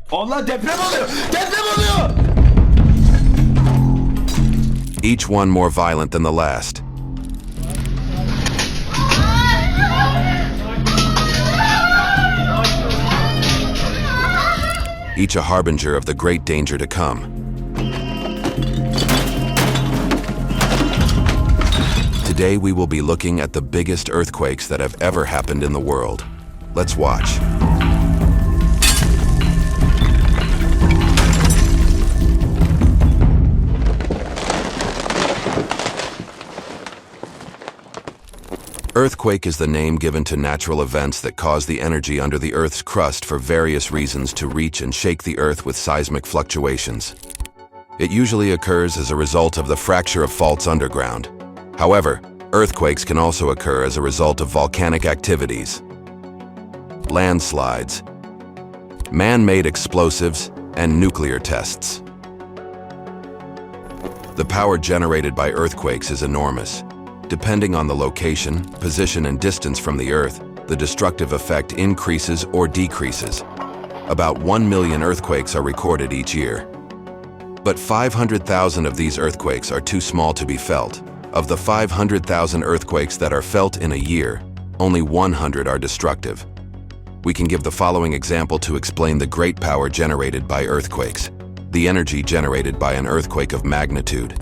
Allah deprem oluyor. Deprem oluyor. Each one more violent than the last. Each a harbinger of the great danger to come. Today we will be looking at the biggest earthquakes that have ever happened in the world. Let's watch. Earthquake is the name given to natural events that cause the energy under the Earth's crust for various reasons to reach and shake the Earth with seismic fluctuations. It usually occurs as a result of the fracture of faults underground. However, earthquakes can also occur as a result of volcanic activities, landslides, man-made explosives, and nuclear tests. The power generated by earthquakes is enormous. Depending on the location, position, and distance from the Earth, the destructive effect increases or decreases. About 1 million earthquakes are recorded each year. But 500,000 of these earthquakes are too small to be felt. Of the 500,000 earthquakes that are felt in a year, only 100 are destructive. We can give the following example to explain the great power generated by earthquakes. The energy generated by an earthquake of magnitude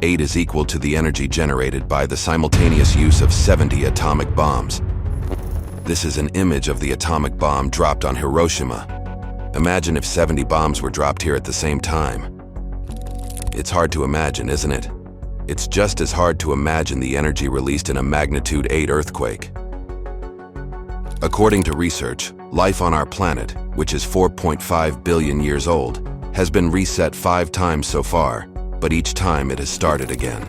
8 is equal to the energy generated by the simultaneous use of 70 atomic bombs. This is an image of the atomic bomb dropped on Hiroshima. Imagine if 70 bombs were dropped here at the same time. It's hard to imagine, isn't it? It's just as hard to imagine the energy released in a magnitude 8 earthquake. According to research, life on our planet, which is 4.5 billion years old, has been reset 5 times so far, but each time it has started again.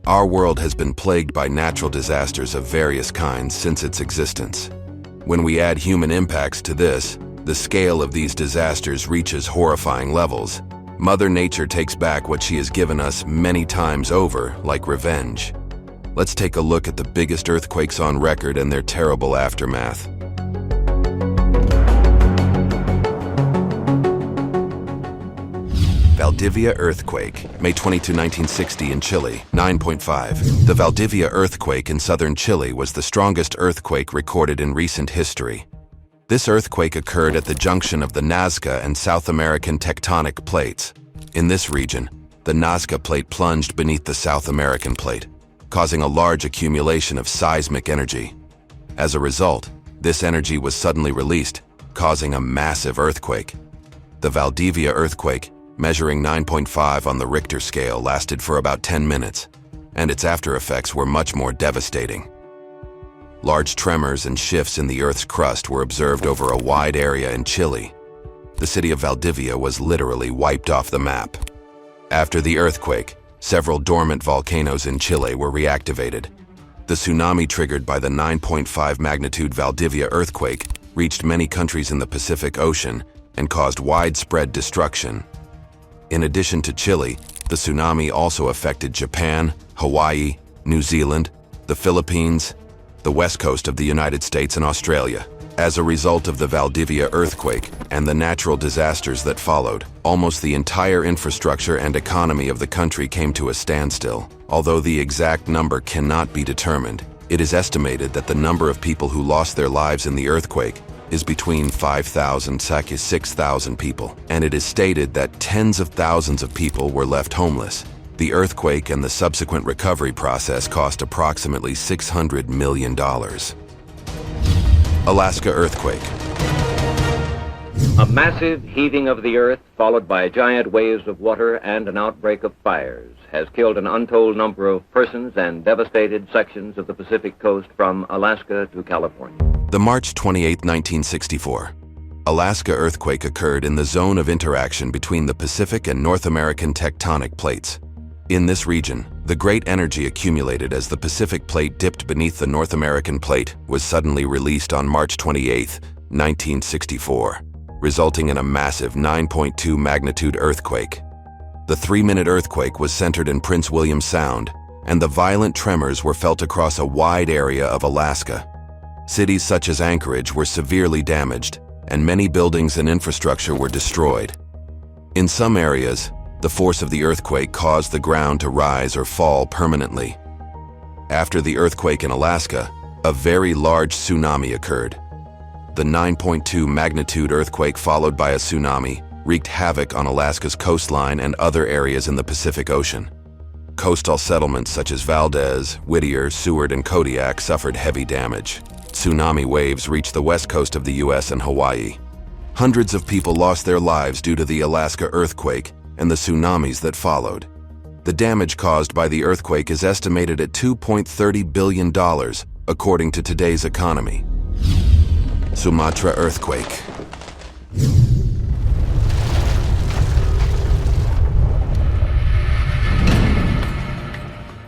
Our world has been plagued by natural disasters of various kinds since its existence. When we add human impacts to this, the scale of these disasters reaches horrifying levels. Mother Nature takes back what she has given us many times over, like revenge. Let's take a look at the biggest earthquakes on record and their terrible aftermath. Valdivia earthquake, May 22, 1960 in Chile, 9.5. The Valdivia earthquake in southern Chile was the strongest earthquake recorded in recent history. This earthquake occurred at the junction of the Nazca and South American tectonic plates. In this region, the Nazca plate plunged beneath the South American plate, causing a large accumulation of seismic energy. As a result, this energy was suddenly released, causing a massive earthquake. The Valdivia earthquake, measuring 9.5 on the Richter scale, lasted for about 10 minutes, and its aftereffects were much more devastating. Large tremors and shifts in the Earth's crust were observed over a wide area in Chile. The city of Valdivia was literally wiped off the map. After the earthquake, several dormant volcanoes in Chile were reactivated. The tsunami triggered by the 9.5 magnitude Valdivia earthquake reached many countries in the Pacific Ocean and caused widespread destruction. In addition to Chile, the tsunami also affected Japan, Hawaii, New Zealand, the Philippines, the west coast of the United States, and Australia. As a result of the Valdivia earthquake and the natural disasters that followed, almost the entire infrastructure and economy of the country came to a standstill. Although the exact number cannot be determined, it is estimated that the number of people who lost their lives in the earthquake is between 5,000 to 6,000 people, and it is stated that tens of thousands of people were left homeless. The earthquake and the subsequent recovery process cost approximately $600 million. Alaska earthquake. A massive heaving of the earth, followed by giant waves of water and an outbreak of fires, has killed an untold number of persons and devastated sections of the Pacific coast from Alaska to California. The March 28, 1964. Alaska earthquake occurred in the zone of interaction between the Pacific and North American tectonic plates. In this region, the great energy accumulated as the Pacific plate dipped beneath the North American plate was suddenly released on March 28, 1964, resulting in a massive 9.2 magnitude earthquake. The 3-minute earthquake was centered in Prince William Sound, and the violent tremors were felt across a wide area of Alaska. Cities such as Anchorage were severely damaged, and many buildings and infrastructure were destroyed. In some areas, the force of the earthquake caused the ground to rise or fall permanently. After the earthquake in Alaska, a very large tsunami occurred. The 9.2 magnitude earthquake, followed by a tsunami, wreaked havoc on Alaska's coastline and other areas in the Pacific Ocean. Coastal settlements such as Valdez, Whittier, Seward, and Kodiak suffered heavy damage. Tsunami waves reached the west coast of the U.S. and Hawaii. Hundreds of people lost their lives due to the Alaska earthquake and the tsunamis that followed. The damage caused by the earthquake is estimated at $2.30 billion, according to today's economy. Sumatra earthquake.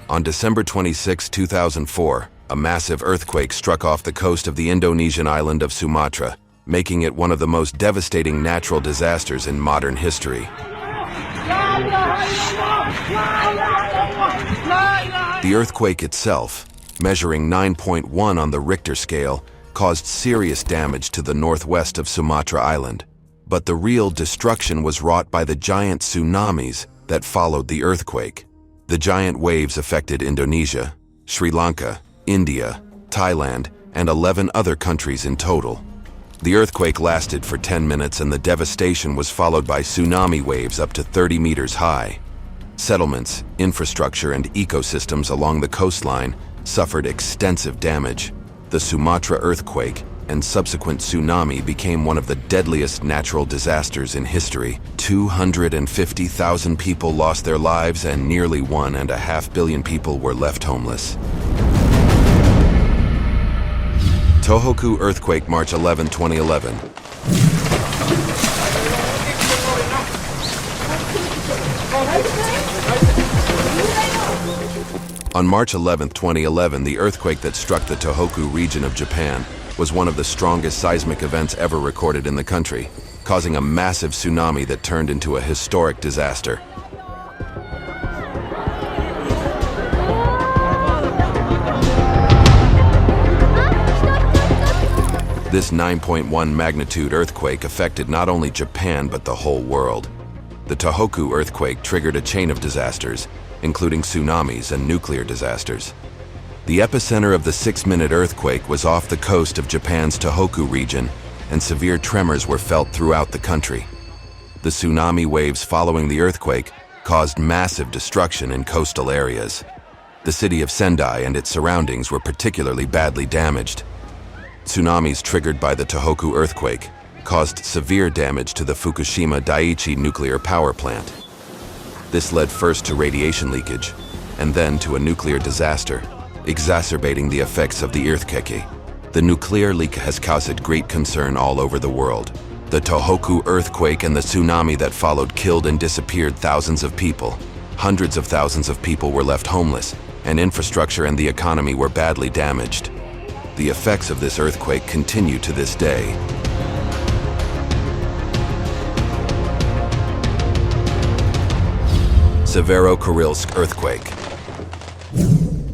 On December 26, 2004, a massive earthquake struck off the coast of the Indonesian island of Sumatra, making it one of the most devastating natural disasters in modern history. The earthquake itself, measuring 9.1 on the Richter scale, caused serious damage to the northwest of Sumatra Island. But the real destruction was wrought by the giant tsunamis that followed the earthquake. The giant waves affected Indonesia, Sri Lanka, India, Thailand, and 11 other countries in total. The earthquake lasted for 10 minutes and the devastation was followed by tsunami waves up to 30 meters high. Settlements, infrastructure, and ecosystems along the coastline suffered extensive damage. The Sumatra earthquake and subsequent tsunami became one of the deadliest natural disasters in history. 250,000 people lost their lives and nearly 1.5 billion people were left homeless. Tohoku earthquake, March 11, 2011. On March 11, 2011, the earthquake that struck the Tohoku region of Japan was one of the strongest seismic events ever recorded in the country, causing a massive tsunami that turned into a historic disaster. This 9.1 magnitude earthquake affected not only Japan but the whole world. The Tohoku earthquake triggered a chain of disasters, including tsunamis and nuclear disasters. The epicenter of the 6-minute earthquake was off the coast of Japan's Tohoku region, and severe tremors were felt throughout the country. The tsunami waves following the earthquake caused massive destruction in coastal areas. The city of Sendai and its surroundings were particularly badly damaged. Tsunamis triggered by the Tohoku earthquake caused severe damage to the Fukushima Daiichi nuclear power plant. This led first to radiation leakage, and then to a nuclear disaster, exacerbating the effects of the earthquake. The nuclear leak has caused great concern all over the world. The Tohoku earthquake and the tsunami that followed killed and disappeared thousands of people. Hundreds of thousands of people were left homeless, and infrastructure and the economy were badly damaged. The effects of this earthquake continue to this day. Severokurilsk earthquake.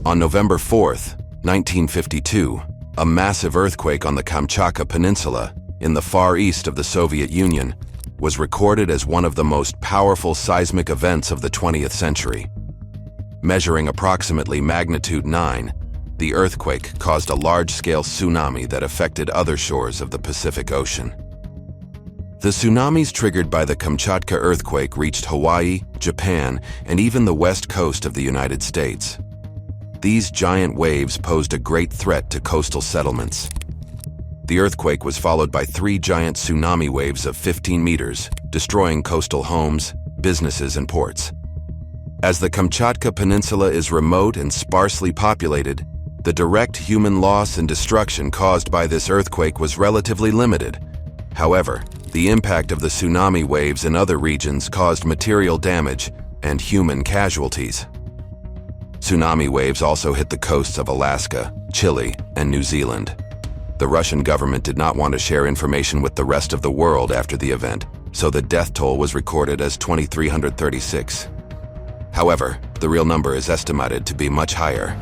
On November 4th, 1952, a massive earthquake on the Kamchatka Peninsula in the far east of the Soviet Union was recorded as one of the most powerful seismic events of the 20th century. Measuring approximately magnitude 9, the earthquake caused a large-scale tsunami that affected other shores of the Pacific Ocean. The tsunamis triggered by the Kamchatka earthquake reached Hawaii, Japan, and even the west coast of the United States. These giant waves posed a great threat to coastal settlements. The earthquake was followed by 3 giant tsunami waves of 15 meters, destroying coastal homes, businesses, and ports. As the Kamchatka Peninsula is remote and sparsely populated, the direct human loss and destruction caused by this earthquake was relatively limited. However, the impact of the tsunami waves in other regions caused material damage and human casualties. Tsunami waves also hit the coasts of Alaska, Chile, and New Zealand. The Russian government did not want to share information with the rest of the world after the event, so the death toll was recorded as 2,336. However, the real number is estimated to be much higher.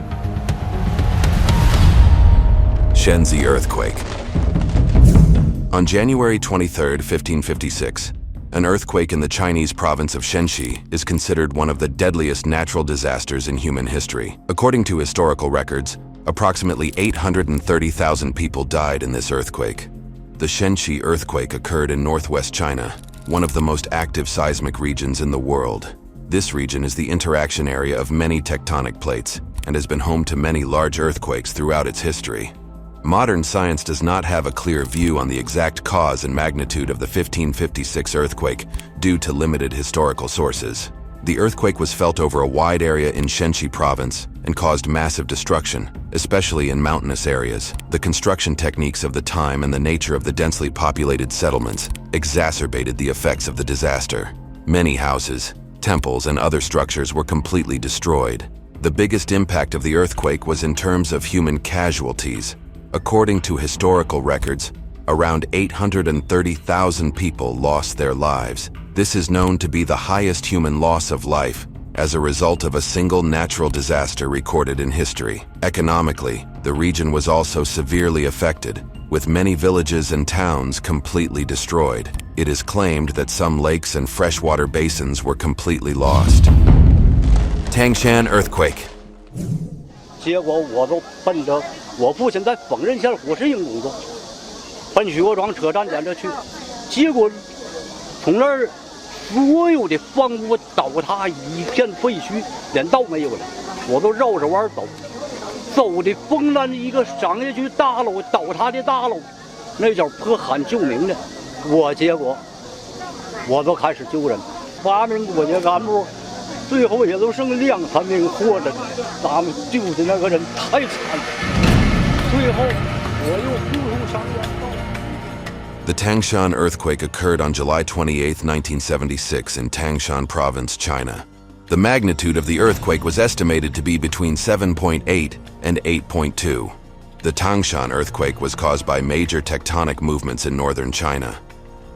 Shenzi earthquake. On January 23, 1556, an earthquake in the Chinese province of Shenxi is considered one of the deadliest natural disasters in human history. According to historical records, approximately 830,000 people died in this earthquake. The Shenxi earthquake occurred in northwest China, one of the most active seismic regions in the world. This region is the interaction area of many tectonic plates and has been home to many large earthquakes throughout its history. Modern science does not have a clear view on the exact cause and magnitude of the 1556 earthquake due to limited historical sources. The earthquake was felt over a wide area in Shenxi province and caused massive destruction, especially in mountainous areas. The construction techniques of the time and the nature of the densely populated settlements exacerbated the effects of the disaster. Many houses, temples, and other structures were completely destroyed. The biggest impact of the earthquake was in terms of human casualties. According to historical records, around 830,000 people lost their lives. This is known to be the highest human loss of life as a result of a single natural disaster recorded in history. Economically, the region was also severely affected, with many villages and towns completely destroyed. It is claimed that some lakes and freshwater basins were completely lost. Tangshan earthquake. 结果我都奔着我父亲在缝纫线火石营工作，奔许国庄车站沿着去，结果从那儿所有的房屋倒塌，一片废墟，连道没有了，我都绕着弯走，走的风南一个商业区大楼倒塌的大楼，那叫破喊救命的，结果我都开始救人，8名国家干部。 最后也都剩2、3名活着，咱们救的那个人太惨了。最后我又呼呼伤员到。 The Tangshan earthquake occurred on July 28, 1976 in Tangshan Province, China. The magnitude of the earthquake was estimated to be between 7.8 and 8.2. The Tangshan earthquake was caused by major tectonic movements in northern China.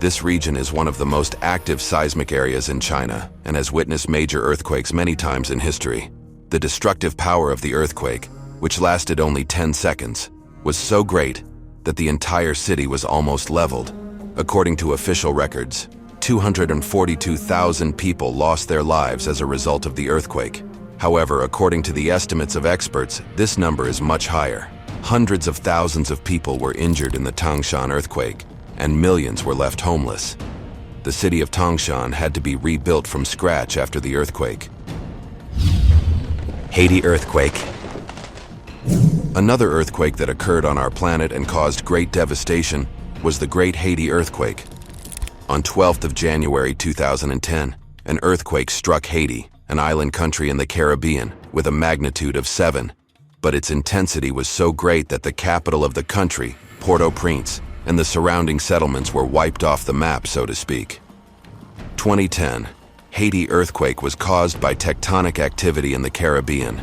This region is one of the most active seismic areas in China and has witnessed major earthquakes many times in history. The destructive power of the earthquake, which lasted only 10 seconds, was so great that the entire city was almost leveled. According to official records, 242,000 people lost their lives as a result of the earthquake. However, according to the estimates of experts, this number is much higher. Hundreds of thousands of people were injured in the Tangshan earthquake, and millions were left homeless. The city of Tangshan had to be rebuilt from scratch after the earthquake. Haiti earthquake. Another earthquake that occurred on our planet and caused great devastation was the Great Haiti earthquake. On 12th of January 2010, an earthquake struck Haiti, an island country in the Caribbean, with a magnitude of 7. But its intensity was so great that the capital of the country, Port-au-Prince, and the surrounding settlements were wiped off the map, so to speak. 2010, Haiti earthquake was caused by tectonic activity in the Caribbean.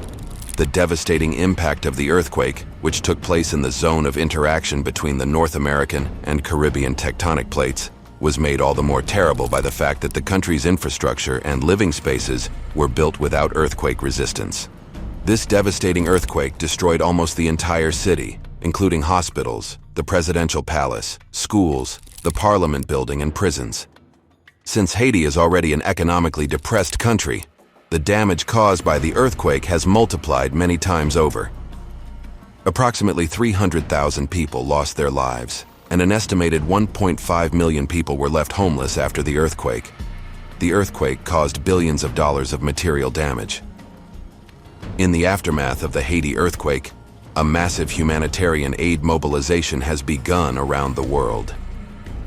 The devastating impact of the earthquake, which took place in the zone of interaction between the North American and Caribbean tectonic plates, was made all the more terrible by the fact that the country's infrastructure and living spaces were built without earthquake resistance. This devastating earthquake destroyed almost the entire city, including hospitals, the presidential palace, schools, the parliament building, and prisons. Since Haiti is already an economically depressed country, the damage caused by the earthquake has multiplied many times over. Approximately 300,000 people lost their lives, and an estimated 1.5 million people were left homeless after the earthquake. The earthquake caused billions of dollars of material damage. In the aftermath of the Haiti earthquake, a massive humanitarian aid mobilization has begun around the world.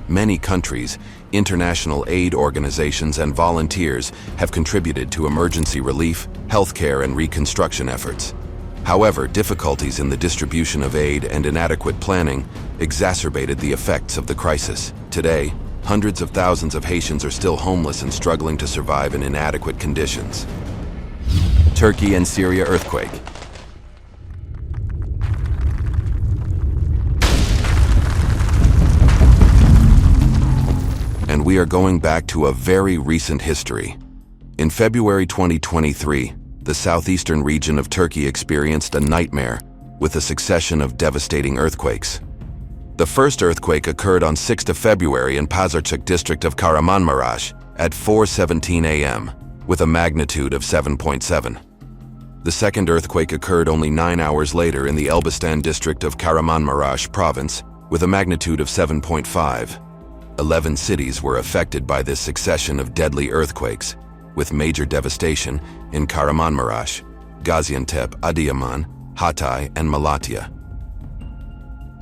Many countries, international aid organizations, and volunteers have contributed to emergency relief, healthcare, and reconstruction efforts. However, difficulties in the distribution of aid and inadequate planning exacerbated the effects of the crisis. Today, hundreds of thousands of Haitians are still homeless and struggling to survive in inadequate conditions. Turkey and Syria earthquake. And we are going back to a very recent history. In February 2023, the southeastern region of Turkey experienced a nightmare with a succession of devastating earthquakes. The first earthquake occurred on 6th of February in Pazarchuk district of Kahramanmaraş at 4:17 a.m. with a magnitude of 7.7. The second earthquake occurred only 9 hours later in the Elbistan district of Kahramanmaraş province with a magnitude of 7.5. 11 cities were affected by this succession of deadly earthquakes, with major devastation in Kahramanmaraş, Gaziantep, Adıyaman, Hatay, and Malatya.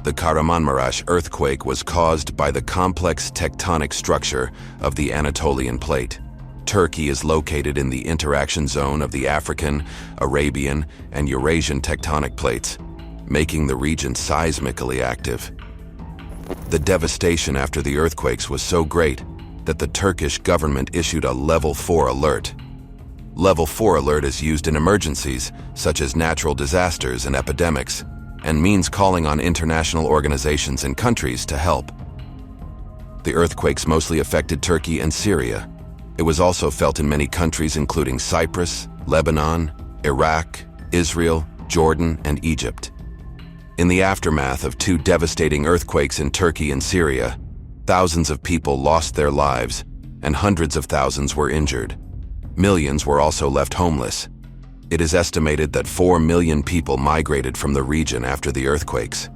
The Kahramanmaraş earthquake was caused by the complex tectonic structure of the Anatolian plate. Turkey is located in the interaction zone of the African, Arabian, and Eurasian tectonic plates, making the region seismically active. The devastation after the earthquakes was so great that the Turkish government issued a Level 4 alert. Level 4 alert is used in emergencies, such as natural disasters and epidemics, and means calling on international organizations and countries to help. The earthquakes mostly affected Turkey and Syria. It was also felt in many countries including Cyprus, Lebanon, Iraq, Israel, Jordan, and Egypt. In the aftermath of 2 devastating earthquakes in Turkey and Syria, thousands of people lost their lives and hundreds of thousands were injured. Millions were also left homeless. It is estimated that 4 million people migrated from the region after the earthquakes.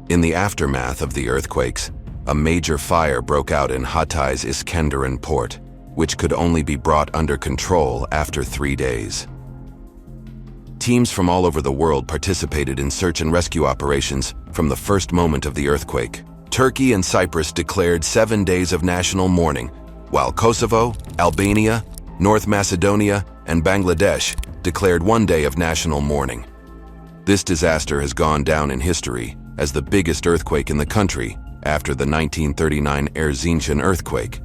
In the aftermath of the earthquakes, a major fire broke out in Hatay's Iskenderun port, which could only be brought under control after 3 days. Teams from all over the world participated in search and rescue operations from the first moment of the earthquake. Turkey and Cyprus declared 7 days of national mourning, while Kosovo, Albania, North Macedonia, and Bangladesh declared 1 day of national mourning. This disaster has gone down in history as the biggest earthquake in the country after the 1939 Erzincan earthquake.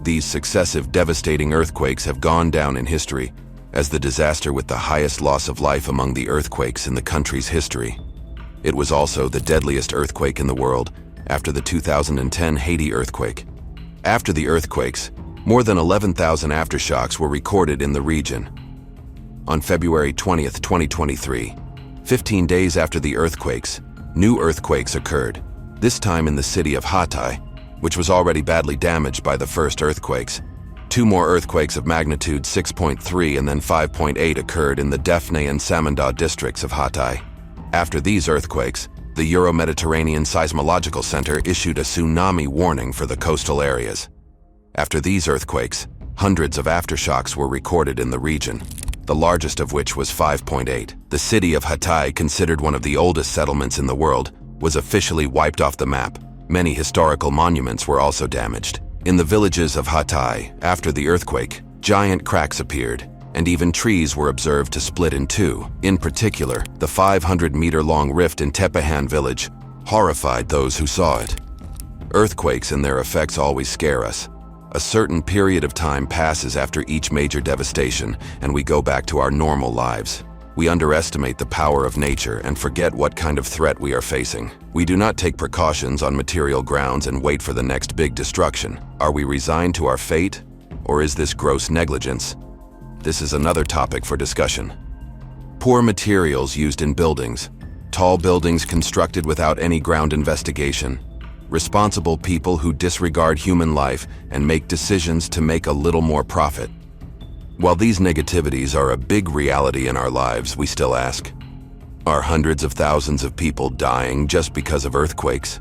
These successive devastating earthquakes have gone down in history as the disaster with the highest loss of life among the earthquakes in the country's history. It was also the deadliest earthquake in the world after the 2010 Haiti earthquake. After the earthquakes, more than 11,000 aftershocks were recorded in the region. On February 20, 2023, 15 days after the earthquakes, new earthquakes occurred, this time in the city of Hatay, which was already badly damaged by the first earthquakes. 2 more earthquakes of magnitude 6.3 and then 5.8 occurred in the Defne and Samandağ districts of Hatay. After these earthquakes, the Euro-Mediterranean Seismological Center issued a tsunami warning for the coastal areas. After these earthquakes, hundreds of aftershocks were recorded in the region, the largest of which was 5.8. The city of Hatay, considered one of the oldest settlements in the world, was officially wiped off the map. Many historical monuments were also damaged. In the villages of Hatay, after the earthquake, giant cracks appeared, and even trees were observed to split in 2. In particular, the 500-meter-long rift in Tepehan village horrified those who saw it. Earthquakes and their effects always scare us. A certain period of time passes after each major devastation, and we go back to our normal lives. We underestimate the power of nature and forget what kind of threat we are facing. We do not take precautions on material grounds and wait for the next big destruction. Are we resigned to our fate, or is this gross negligence? This is another topic for discussion. Poor materials used in buildings, tall buildings constructed without any ground investigation, responsible people who disregard human life and make decisions to make a little more profit. While these negativities are a big reality in our lives, we still ask, are hundreds of thousands of people dying just because of earthquakes?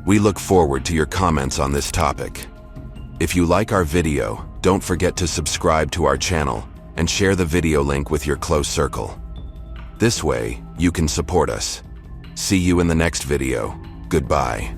We look forward to your comments on this topic. If you like our video, don't forget to subscribe to our channel and share the video link with your close circle. This way, you can support us. See you in the next video. Goodbye.